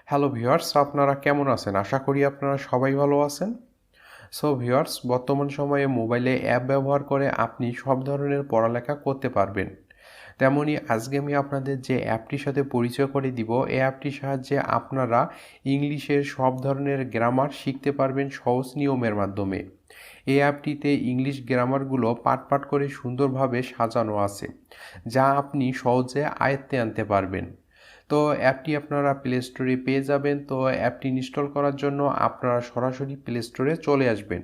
Hello viewers, আপনারা কেমন আছেন? আশা করি আপনারা সবাই ভালো আছেন। সো ভিউয়ার্স, বর্তমান সময়ে মোবাইলে অ্যাপ ব্যবহার করে আপনি সব ধরনের পড়ালেখা করতে পারবেন। তেমনই আজকে আমি আপনাদের যে অ্যাপটির সাথে পরিচয় করে দিব, এই অ্যাপটির সাহায্যে আপনারা ইংলিশের সব ধরনের গ্রামার শিখতে পারবেন সহজ নিয়মের মাধ্যমে। এই অ্যাপটিতে ইংলিশ গ্রামারগুলো পাট পাট করে সুন্দরভাবে সাজানো আছে, যা আপনি সহজে আয়ত্তে আনতে পারবেন। তো অ্যাপটি আপনারা প্লে স্টোরে পেয়ে যাবেন। তো অ্যাপটি ইনস্টল করার জন্য আপনারা সরাসরি প্লে স্টোরে চলে আসবেন।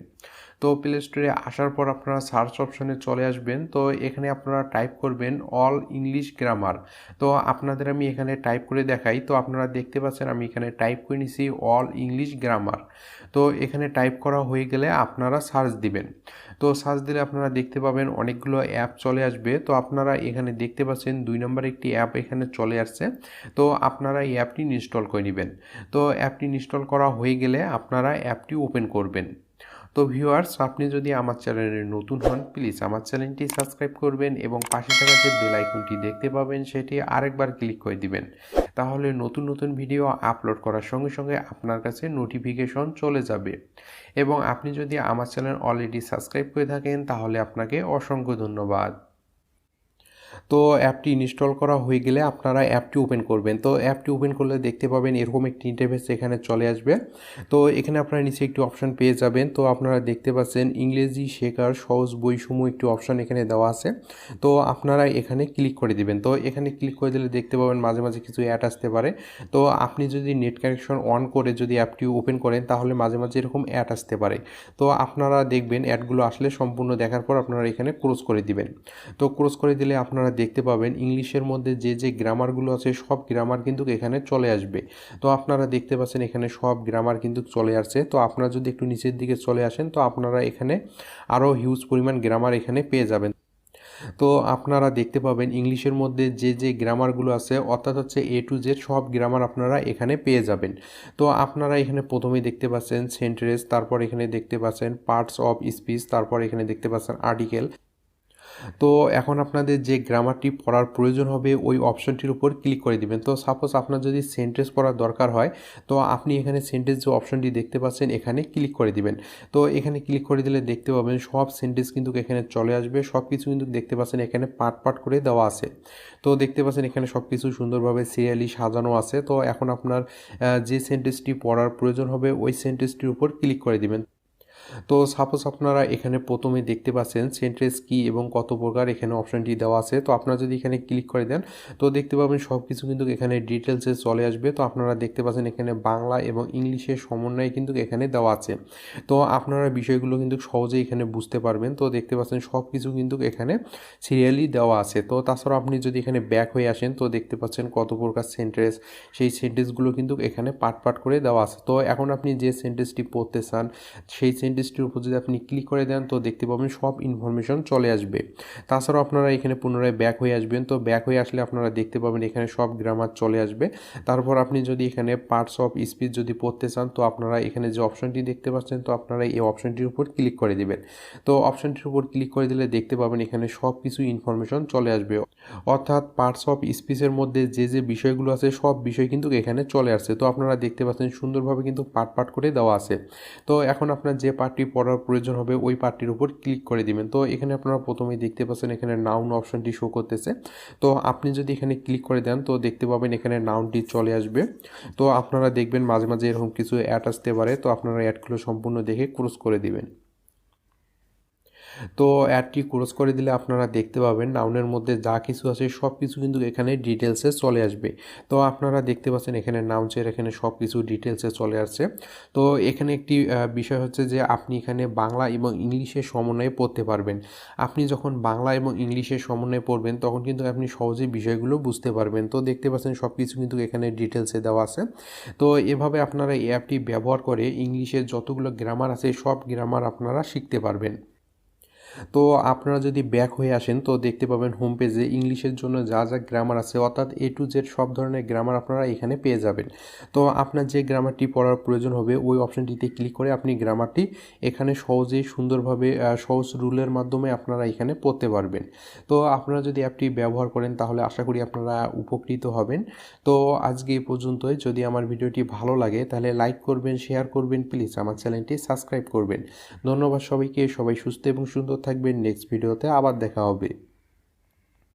তো প্লে স্টোরে আসার পর আপনারা সার্চ অপশনে চলে আসবেন। তো এখানে আপনারা টাইপ করবেন অল ইংলিশ গ্রামার। তো আপনাদের আমি এখানে টাইপ করে দেখাই। তো আপনারা দেখতে পাচ্ছেন আমি এখানে টাইপ করে নিছি অল ইংলিশ গ্রামার। তো এখানে টাইপ করা হয়ে গেলে আপনারা সার্চ দিবেন। তো সার্চ দিলে আপনারা দেখতে পাবেন অনেকগুলো অ্যাপ চলে আসবে। তো আপনারা এখানে দেখতে পাচ্ছেন 2 নম্বর একটি অ্যাপ এখানে চলে আসছে। তো আপনারা এই অ্যাপটি ইনস্টল করে নেবেন। তো অ্যাপটি ইনস্টল করা হয়ে গেলে আপনারা অ্যাপটি ওপেন করবেন। তো ভিউয়ার্স, আপনি যদি আমার চ্যানেলে নতুন হন, প্লিজ আমার চ্যানেলটি সাবস্ক্রাইব করবেন এবং পাশে থাকা যে বেল আইকনটি দেখতে পাবেন সেটি আরেকবার ক্লিক করে দিবেন। তাহলে নতুন নতুন ভিডিও আপলোড করার সঙ্গে সঙ্গে আপনার কাছে নোটিফিকেশন চলে যাবে। এবং আপনি যদি আমার চ্যানেল অলরেডি সাবস্ক্রাইব করে থাকেন তাহলে আপনাকে অসংখ্য ধন্যবাদ। তো অ্যাপটি ইনস্টল করা হয়ে গেলে আপনারা অ্যাপটি ওপেন করবেন। তো অ্যাপটি ওপেন করলে দেখতে পাবেন এরকম একটি ইন্টারফেস এখানে চলে আসবে। তো এখানে আপনারা নিচে একটি অপশন পেয়ে যাবেন। তো আপনারা দেখতে পাচ্ছেন ইংরেজি শেখার সহজ বইসমূহ একটি অপশন এখানে দেওয়া আছে। তো আপনারা এখানে ক্লিক করে দিবেন। তো এখানে ক্লিক করে দিলে দেখতে পাবেন মাঝে মাঝে কিছু অ্যাড আসতে পারে। তো আপনি যদি নেট কানেকশন অন করে যদি অ্যাপটি ওপেন করেন তাহলে মাঝে মাঝে এরকম অ্যাড আসতে পারে। তো আপনারা দেখবেন অ্যাডগুলো আসলে সম্পূর্ণ দেখার পর আপনারা এখানে ক্লোজ করে দিবেন। তো ক্লোজ করে দিলে আপনারা দেখতে পাবেন ইংলিশের মধ্যে যে যে গ্রামারগুলো আছে সব গ্রামার কিন্তু এখানে চলে আসবে। তো আপনারা দেখতে পাচ্ছেন এখানে সব গ্রামার কিন্তু চলে আসছে। তো আপনারা যদি একটু নিচের দিকে চলে আসেন তো আপনারা এখানে আরও হিউজ পরিমাণ গ্রামার এখানে পেয়ে যাবেন। তো আপনারা দেখতে পাবেন ইংলিশের মধ্যে যে যে গ্রামারগুলো আছে অর্থাৎ হচ্ছে এ টু জেড সব গ্রামার আপনারা এখানে পেয়ে যাবেন। তো আপনারা এখানে প্রথমেই দেখতে পাচ্ছেন সেন্টেন্স, তারপর এখানে দেখতে পাচ্ছেন পার্টস অফ স্পিচ, তারপর এখানে দেখতে পাচ্ছেন আর্টিকেল। তো এখন আপনাদের যে গ্রামারটি পড়ার প্রয়োজন হবে ওই অপশনটির উপর ক্লিক করে দিবেন। তো সাপোজ আপনার যদি সেন্টেন্স পড়ার দরকার হয় তো আপনি এখানে সেন্টেন্স যে অপশনটি দেখতে পাচ্ছেন এখানে ক্লিক করে দিবেন। তো এখানে ক্লিক করে দিলে দেখতে পাবেন সব সেন্টেন্স কিন্তু এখানে চলে আসবে। সব কিছু কিন্তু দেখতে পাচ্ছেন এখানে পার্ট পার্ট করে দেওয়া আছে। তো দেখতে পাচ্ছেন এখানে সব কিছু সুন্দরভাবে সিরিয়ালি সাজানো আছে। তো এখন আপনার যে সেন্টেন্সটি পড়ার প্রয়োজন হবে ওই সেন্টেন্সটির উপর ক্লিক করে দিবেন। তো সাপোজ আপনারা এখানে প্রথমে দেখতে পাচ্ছেন সেন্টেন্স কি এবং কত প্রকার এখানে অপশনটি দেওয়া আছে। তো আপনারা যদি এখানে ক্লিক করে দেন তো দেখতে পাবেন সব কিছু কিন্তু এখানে ডিটেলসে চলে আসবে। তো আপনারা দেখতে পাচ্ছেন এখানে বাংলা এবং ইংলিশের সমন্বয় কিন্তু এখানে দেওয়া আছে। তো আপনারা বিষয়গুলো কিন্তু সহজেই এখানে বুঝতে পারবেন। তো দেখতে পাচ্ছেন সব কিছু কিন্তু এখানে সিরিয়ালি দেওয়া আছে। তো তাছাড়া আপনি যদি এখানে ব্যাক হয়ে আসেন তো দেখতে পাচ্ছেন কত প্রকার সেন্টেন্স, সেই সেন্টেন্সগুলো কিন্তু এখানে পার্ট পার্ট করে দেওয়া আছে। তো এখন আপনি যে সেন্টেন্সটি পড়তে চান সেই সেন্টেন্সটির উপর যদি আপনি ক্লিক করে দেন তো দেখতে পাবেন সব ইনফরমেশন চলে আসবে। তাছাড়াও আপনারা এখানে পুনরায় ব্যাক হয়ে আসবেন। তো ব্যাক হয়ে আসলে আপনারা দেখতে পাবেন এখানে সব গ্রামার চলে আসবে। তারপর আপনি যদি এখানে পার্টস অফ স্পিচ যদি পড়তে চান তো আপনারা এখানে যে অপশনটি দেখতে পাচ্ছেন তো আপনারা এই অপশনটির উপর ক্লিক করে দিবেন। তো অপশনটির উপর ক্লিক করে দিলে দেখতে পাবেন এখানে সব কিছু ইনফরমেশন চলে আসবে। অর্থাৎ পার্টস অফ স্পিচের মধ্যে যে যে বিষয়গুলো আছে সব বিষয় কিন্তু এখানে চলে আসছে। তো আপনারা দেখতে পাচ্ছেন সুন্দরভাবে কিন্তু পার্ট পার্ট করে দেওয়া আছে। তো এখন আপনার যে পার্টটি পড়ার প্রয়োজন হবে ওই পার্টটির উপর ক্লিক করে দিবেন। তো এখানে আপনারা প্রথমেই দেখতে পাচ্ছেন এখানে নাউন অপশনটি শো করতেছে। তো আপনি যদি এখানে ক্লিক করে দেন তো দেখতে পাবেন এখানে নাউনটি চলে আসবে। তো আপনারা দেখবেন মাঝে মাঝে এরকম কিছু অ্যাড আসতে পারে। তো আপনারা অ্যাডগুলো সম্পূর্ণ দেখে ক্লোজ করে দিবেন। তো অ্যাডটি ক্লোজ করে দিলে আপনারা দেখতে পাবেন নাউনের মধ্যে যা কিছু আছে সব কিছু কিন্তু এখানে ডিটেলসে চলে আসবে। তো আপনারা দেখতে পাচ্ছেন এখানে নাউন্সের এখানে সব কিছু ডিটেলসে চলে আসছে। তো এখানে একটি বিষয় হচ্ছে যে আপনি এখানে বাংলা এবং ইংলিশের সমন্বয়ে পড়তে পারবেন। আপনি যখন বাংলা এবং ইংলিশের সমন্বয়ে পড়বেন তখন কিন্তু আপনি সহজেই বিষয়গুলো বুঝতে পারবেন। তো দেখতে পাচ্ছেন সব কিছু কিন্তু এখানে ডিটেলসে দেওয়া আছে। তো এভাবে আপনারা এই অ্যাপটি ব্যবহার করে ইংলিশের যতগুলো গ্রামার আছে সব গ্রামার আপনারা শিখতে পারবেন। তো আপনারা যদি ব্যাক হয়ে আসেন তো দেখতে পাবেন হোম পেজে ইংলিশের জন্য যা যা গ্রামার আছে অর্থাৎ A to Z সব ধরনের গ্রামার আপনারা এখানে পেয়ে যাবেন। তো আপনার যে গ্রামারটি পড়ার প্রয়োজন হবে ওই অপশনটিতে ক্লিক করে আপনি গ্রামারটি এখানে সহজেই সুন্দরভাবে সহজ রুলের মাধ্যমে আপনারা এখানে পড়তে পারবেন। তো আপনারা যদি অ্যাপটি ব্যবহার করেন তাহলে আশা করি আপনারা উপকৃত হবেন। তো আজকে এই পর্যন্তই। যদি আমার ভিডিওটি ভালো লাগে তাহলে লাইক করবেন, শেয়ার করবেন, প্লিজ আমার চ্যানেলটি সাবস্ক্রাইব করবেন। ধন্যবাদ সবাইকে। সবাই সুস্থ এবং সুন্দর থাকবেন। নেক্সট ভিডিওতে আবার দেখা হবে।